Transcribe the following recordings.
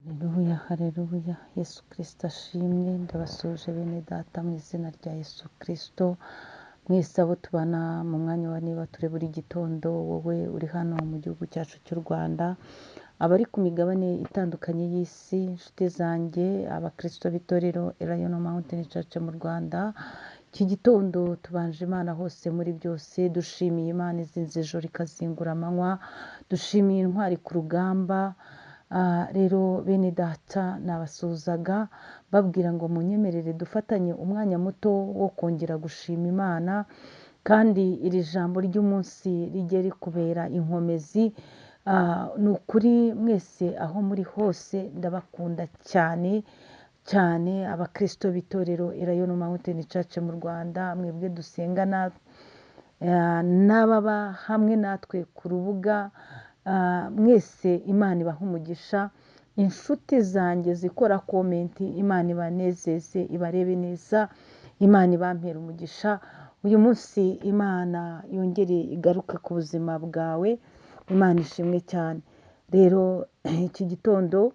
Haleluya, haleluya. Yesu Kristo ashimwe. Ndabasuje bene data mu izina rya Yesu Kristo. Mwese abo tubana mu mwanya wa niba turi buri gitondo, wowe uri hano mu gihugu cyacu cy'u Rwanda, abari ku migabane itandukanye y'isi, inshuti zanjye, abakristo b'itorero Elayono Mountain Church mu Rwanda. Iki gitondo tubanje Imana hose muri byose, dushimiye Imana izinze ijoro ikazingura amanywa, dushimiye intwari ku rugamba. Rero bene data nabasuhuzaga babwira ngo munyemerere dufatanye umwanya muto wo kongera gushima Imana, kandi iri jambo ry'umunsi rijye rikubera inkomezi. Ni ukuri mwese aho muri hose ndabakunda cyane cyane, abakristo b'itorero Elayono Mountain Church mu Rwanda, mwebwe dusengana, n'ababa hamwe natwe ku rubuga, mwese Imana ibaha umugisha. Inshuti zanjye zikora komenti, Imana ibanezeze, ibarebe neza, Imana ibampera umugisha. Uyu munsi Imana yongere igaruke ku buzima bwawe, Imana ishimwe cyane. Rero iki gitondo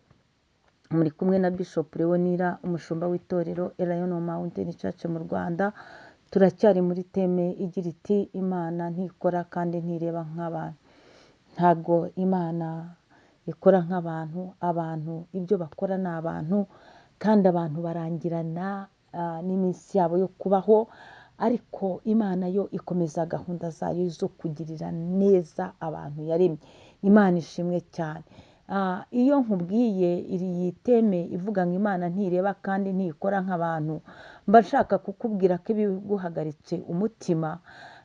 muri kumwe na Bishop Leonira, umushumba w'itorero Elayono Mountain Church mu Rwanda. Turacyari muri teme igira iti Imana ntikora kandi ntireba nk'abantu. Ntabwo Imana ikora nk'abantu, abantu ibyo bakora ni abantu, kandi abantu barangirana n'iminsi yabo yo kubaho, ariko Imana yo ikomeza gahunda zayo zo kugirira neza abantu yaremye. Imana ishimwe cyane. Iyo nkubwiye iri teme ivuga ngo Imana ntireba kandi ntikora nk'abantu, mba nshaka kukubwira ko ibiguhagaritse umutima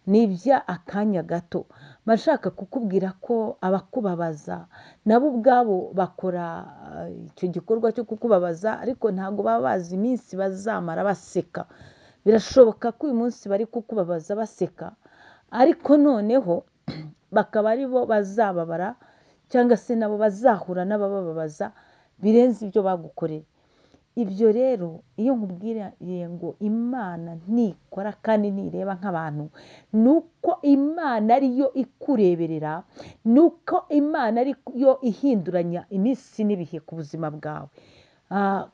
ni iby'akanya gato. Mba nshaka kukubwira ko abakubabaza nabo ubwabo bakora icyo gikorwa cyo kukubabaza, ariko ntabwo baba bazi iminsi bazamara baseka. Birashoboka ko uyu munsi bari kukubabaza baseka, ariko noneho bakaba ari bo bazababara, cyangwa se nabo bazahura n'abababaza birenze ibyo bagukoreye. Ibyo rero iyo nkubwiriye ngo Imana ntikora kandi ntireba nk'abantu, ni uko Imana ariyo ikureberera, ni uko Imana ariyo ihinduranya iminsi n'ibihe ku buzima bwawe.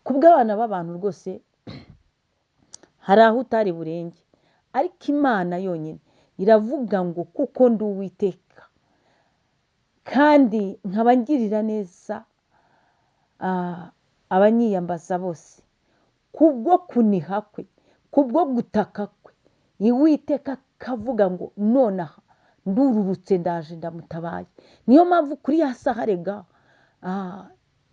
Ku bw'abana b'abantu rwose hari aho utari burenge, ariko Imana yonyine iravuga ngo kuko ndi Uwiteka kandi nkaba ngirira neza abanyiyambaza bose, kubwo kuniha kwe, kubwo gutaka kwe, Uwiteka akavuga ngo nonaha ndururutse ndaje ndamutabaye. Niyo mpamvu kuri ya saha rega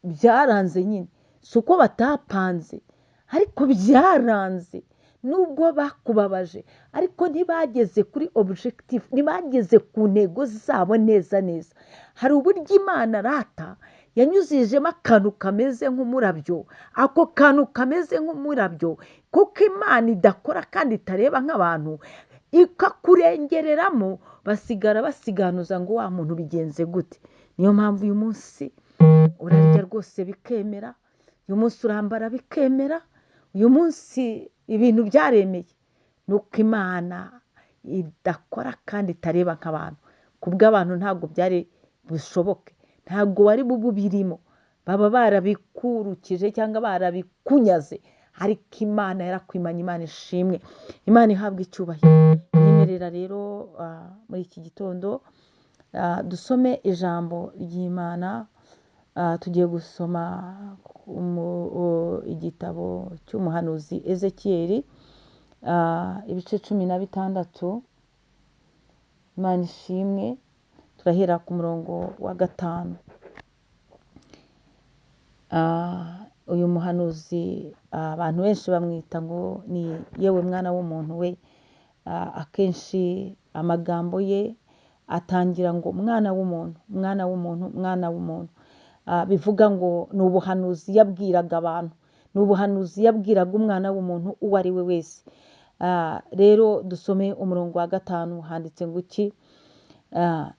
byaranze nyine, si uko batapanze, ariko byaranze. Nubwo bakubabaje ariko ntibageze kuri objective, ntibageze ku ntego zabo neza neza. Hari uburyo Imana rata yanyuzijemo akantu kameze nk'umurabyo. Ako kantu kameze nk'umurabyo kuko Imana idakora kandi itareba nk'abantu, ikakurengereramo basigara basiganuza ngo wa muntu bigenze gute. Niyo mpamvu uyu munsi urarya rwose bikemera, uyu munsi urambara bikemera, uyu munsi ibintu byaremeye. Ni uko Imana idakora kandi itareba nk'abantu. Ku bw'abantu ntabwo byari bushoboke, ntabwo wari bubirimo, baba barabikurukije cyangwa barabikunyaze, ariko Imana yarakwimanye. Imana ishimwe, Imana ihabwa icyubahiro. Nyemerera rero muri iki gitondo dusome ijambo ry'Imana. Tugiye gusoma igitabo cy'umuhanuzi Ezekiyeli, ibice 16. Imana ishimwe. Turahera ku murongo wa 5. Uyu muhanuzi abantu benshi bamwita ngo ni yewe mwana w'umuntu we. Akenshi amagambo ye atangira ngo mwana w'umuntu, mwana w'umuntu, mwana w'umuntu. Bivuga ngo ni ubuhanuzi yabwiraga abantu, ni ubuhanuzi yabwiraga umwana w'umuntu uwo ari we wese. Rero dusome umurongo wa 5. Handitse ngo iki?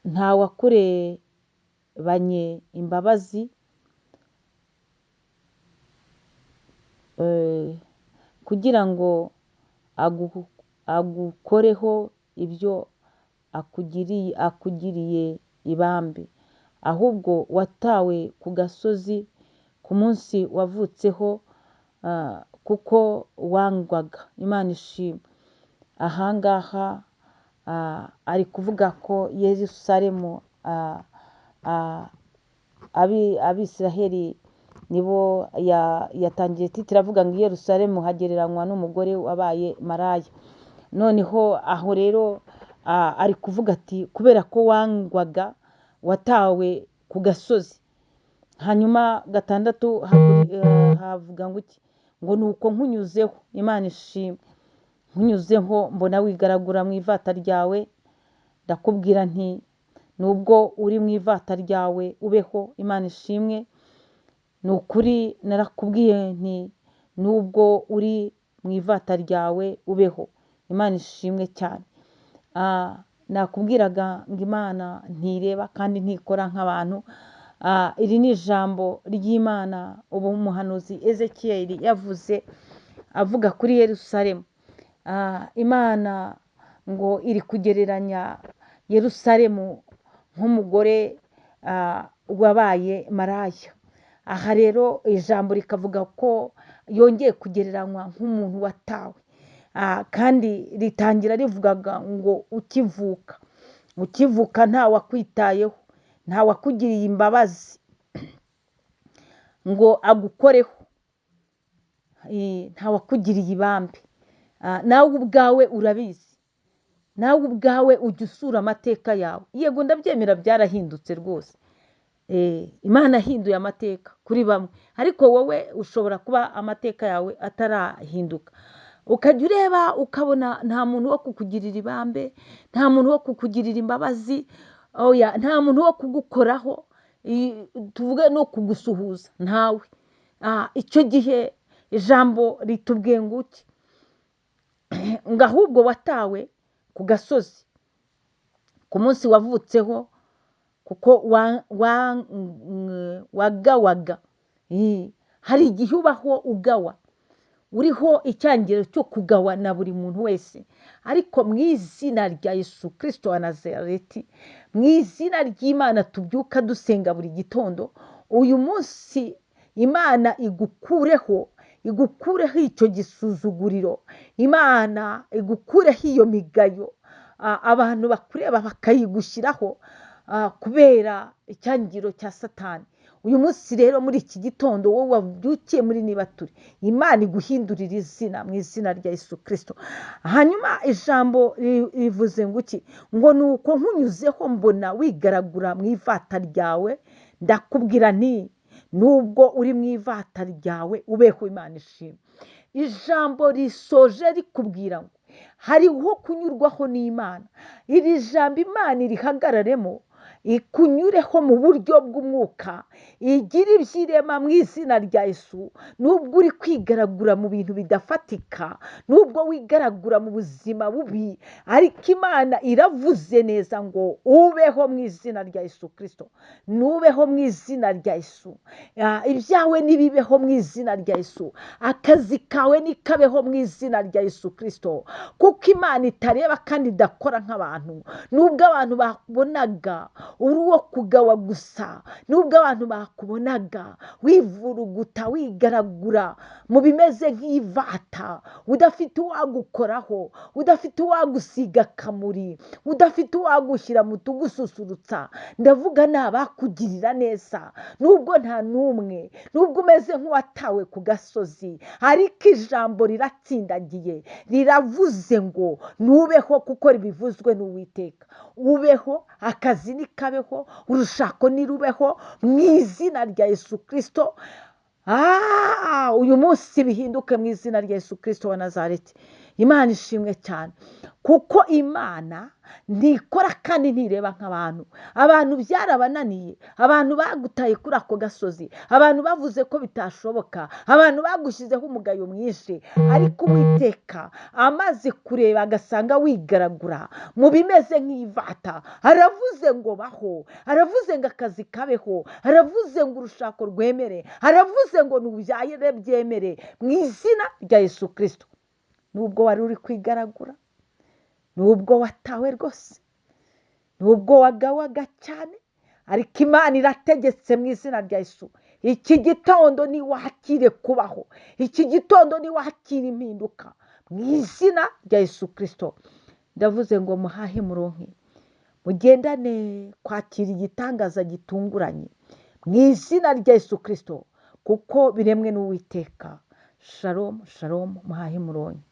Nta wakurebanye imbabazi kugira ngo agukoreho ibyo akugiriye ibambe, ahubwo watawe ku gasozi ku munsi wavutseho kuko wangwaga. Imana ishimwe. Ahangaha ari kuvuga ko Yerusalemu Abisiraheli nibo yatangiye titira avuga ngo Yerusalemu hagereranywa n'umugore wabaye maraya. Noneho aho rero ari kuvuga ati kubera ko wangwaga watawe ku gasozi. Hanyuma 6 havuga ngo iki, ngo nuko nkunyuzeho. Imana ishimwe. Nkunyuzeho mbona wigaragura mu ivata ryawe, ndakubwira nti nubwo uri mu ivata ryawe ubeho. Imana ishimwe. Ni ukuri narakubwiye nti nubwo uri mu ivata ryawe ubeho. Imana ishimwe cyane. Nakubwiraga ngo Imana ntireba kandi ntikora nk'abantu. Iri ni ijambo ry'Imana ubu umuhanuzi Ezekiyeli yavuze avuga kuri Yerusalemu. Imana ngo iri kugereranya Yerusalemu nk'umugore wabaye maraya. Aha rero ijambo rikavuga ko yongeye kugereranywa nk'umuntu watawe, kandi ritangira rivugaga ngo ukivuka nta wakwitayeho, nta wakugiriye imbabazi ngo agukoreho, nta wakugiriye ibambe. Nawe ubwawe urabizi, nawe ubwawe ujya usura amateka yawe. Yego ndabyemera byarahindutse rwose. Imana yahinduye amateka kuri bamwe, ariko wowe ushobora kuba amateka yawe atarahinduka. Ukajya ureba ukabona nta muntu wo kukugirira ibambe, nta muntu wo kukugirira imbabazi, nta muntu wo kugukoraho, tuvuge no kugusuhuza ntawe. Icyo gihe ijambo ritubwiye ngo iki, ngo ahubwo watawe ku gasozi ku munsi wavutseho kuko wagawaga. Hari igihe ubaho ugawa, uriho icyangiro cyo kugawa na buri muntu wese, ariko mu izina rya Yesu Kristo wa Nazareti, mu izina ry'Imana tubyuka dusenga buri gitondo, uyu munsi Imana igukureho icyo gisuzuguriro. Imana igukureho iyo migayo abantu bakureba bakayigushyiraho kubera icyangiro cya Satani. Uyu munsi rero muri iki gitondo wowe wabyukiye muri nibature, Imana iguhindurira izina mu izina rya Yesu Kristo. Hanyuma ijambo rivuze ngo iki, ngo nuko nkunyuzeho mbona wigaragura mu ivata ryawe, ndakubwira nti nubwo uri mu ivata ryawe ubeho. Imana ishimwe. Ijambo risoje rikubwira ngo hariho kunyurwaho n'Imana. Iri jambo Imana irihagararemo, ikunyureho mu buryo bw'umwuka, igira ibyirema mu izina rya Yesu. Nubwo uri kwigaragura mu bintu bidafatika, nubwo wigaragura mu buzima bubi, ariko Imana iravuze neza ngo ubeho mu izina rya Yesu Kristo. Nubeho mu izina rya Yesu. Ibyawe nibibeho mu izina rya Yesu. Akazi kawe nikabeho mu izina rya Yesu Kristo. Kuko Imana itareba kandi idakora nk'abantu. Nubwo abantu bakubonaga uri uwo kugawa gusa, nubwo abantu bakubonaga wivuruguta wigaragura mu bimeze nk'ivata, udafite uwagukoraho, udafite uwagusiga akamuri, udafite uwagushyira mu tugususurutsa, ndavuga ni abakugirira neza. Nubwo nta n'umwe, nubwo umeze nk'uwatawe ku gasozi, ariko ijambo riratsindagiye riravuze ngo nubeho, kuko ribivuzwe n'Uwiteka. Ubeho, akazi nikabeho, urushako nirubeho mu izina rya Yesu Kristo. Uyu munsi bihinduke mu izina rya Yesu Kristo wa Nazareti. Imana ishimwe cyane, kuko Imana ntikora kandi ntireba nk'abantu. Abantu byarabananiye, abantu bagutaye kuri ako gasozi, abantu bavuze ko bitashoboka, abantu bagushyizeho umugayo mwinshi, ariko Uwiteka amaze kureba agasanga wigaragura mu bimeze nk'ivata, aravuze ngo baho, aravuze ngo akazi kabeho, aravuze ngo urushako rwemere, aravuze ngo nubyayire byemere mu izina rya Yesu Kristo. Nubwo wari uri kwigaragura, nubwo watawe rwose, nubwo wagawaga cyane, ariko Imana irategetse mu izina rya Yesu, iki gitondo niwakire kubaho, iki gitondo niwakire impinduka mu izina rya Yesu Kristo. Ndavuze ngo muhahe muronke, mugendane kwakira igitangaza gitunguranye mu izina rya Yesu Kristo, kuko biremwe n'Uwiteka. Shalom shalom, muhahe muronke.